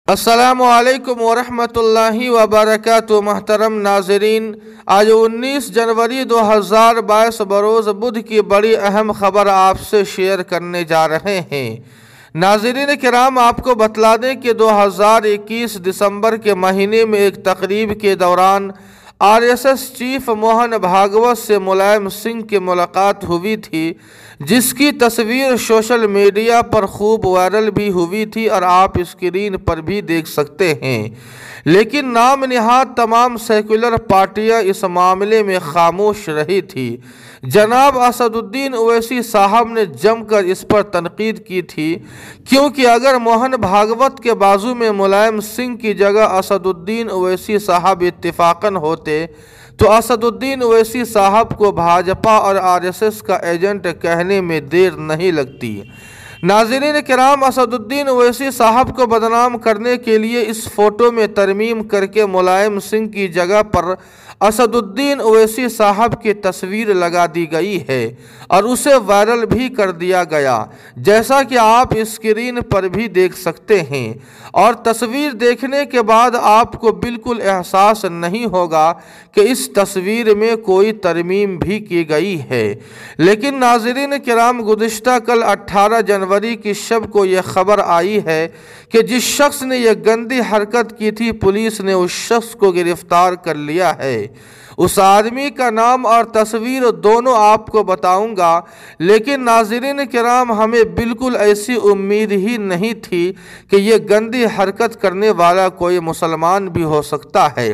अस्सलामुअलैकुम वरहमतुल्लाहि वबरकातुहू। महतरम नाजरीन, आज 19 जनवरी 2022 बरोज़ बुध की बड़ी अहम खबर आपसे शेयर करने जा रहे हैं। नाजरीन किराम, आपको बतला दें कि 2021 दिसंबर के महीने में एक तकरीब के दौरान आरएसएस चीफ मोहन भागवत से मुलायम सिंह की मुलाकात हुई थी, जिसकी तस्वीर सोशल मीडिया पर खूब वायरल भी हुई थी और आप स्क्रीन पर भी देख सकते हैं। लेकिन नाम निहाद तमाम सेकुलर पार्टियां इस मामले में खामोश रही थी। जनाब असदुद्दीन ओवैसी साहब ने जमकर इस पर तनकीद की थी, क्योंकि अगर मोहन भागवत के बाजू में मुलायम सिंह की जगह असदुद्दीन ओवैसी साहब इत्तिफाकन होते तो असदुद्दीन ओवैसी साहब को भाजपा और आरएसएस का एजेंट कहने में देर नहीं लगती। नाज़रीन किराम, असदुद्दीन ओवैसी साहब को बदनाम करने के लिए इस फोटो में तरमीम करके मुलायम सिंह की जगह पर असदुद्दीन ओवैसी साहब की तस्वीर लगा दी गई है और उसे वायरल भी कर दिया गया, जैसा कि आप स्क्रीन पर भी देख सकते हैं। और तस्वीर देखने के बाद आपको बिल्कुल एहसास नहीं होगा कि इस तस्वीर में कोई तरमीम भी की गई है। लेकिन नाज़रीन किराम, गुज़िश्ता कल 18 जनवरी की शब को यह खबर आई है कि जिस शख्स ने यह गंदी हरकत की थी, पुलिस ने उस शख्स को गिरफ्तार कर लिया है। उस आदमी का नाम और तस्वीर दोनों आपको बताऊंगा, लेकिन नाज़रीन किराम, हमें बिल्कुल ऐसी उम्मीद ही नहीं थी कि ये गंदी हरकत करने वाला कोई मुसलमान भी हो सकता है,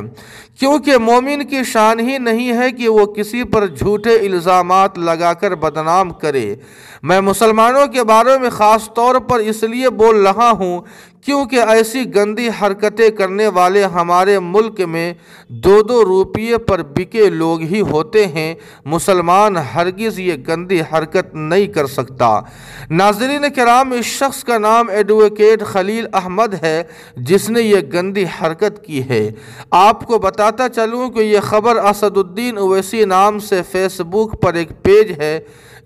क्योंकि मोमिन की शान ही नहीं है कि वो किसी पर झूठे इल्ज़ामात लगाकर बदनाम करे। मैं मुसलमानों के बारे में ख़ास तौर पर इसलिए बोल रहा हूँ क्योंकि ऐसी गंदी हरकतें करने वाले हमारे मुल्क में 2-2 रुपये पर बिके लोग ही होते हैं। मुसलमान हरगिज़ ये गंदी हरकत नहीं कर सकता। नाज़रीन किराम, इस शख्स का नाम एडवोकेट खलील अहमद है, जिसने ये गंदी हरकत की है। आपको बताता चलूँ कि ये खबर असदुद्दीन ओवैसी नाम से फेसबुक पर एक पेज है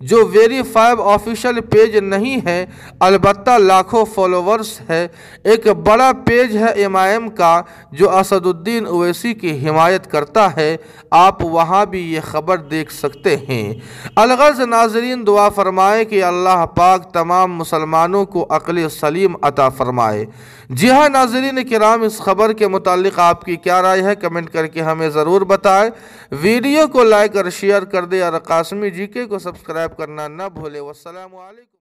जो वेरीफाइड ऑफिशियल पेज नहीं है, अलबत्ता लाखों फॉलोवर्स है। एक बड़ा पेज है एमआईएम का जो असदुद्दीन ओवैसी की हिमायत करता है। आप वहाँ भी ये खबर देख सकते हैं। अलगज़ नाज़रीन, दुआ फरमाए कि अल्लाह पाक तमाम मुसलमानों को अक़ल सलीम अता फरमाए। जी हाँ नाज़रीन किराम, इस खबर के मुतालिक आपकी क्या राय है, कमेंट करके हमें ज़रूर बताएं। वीडियो को लाइक और शेयर कर दे और कासमी जीके को सब्सक्राइब करना न भूले। वस्सलामु अलैकुम।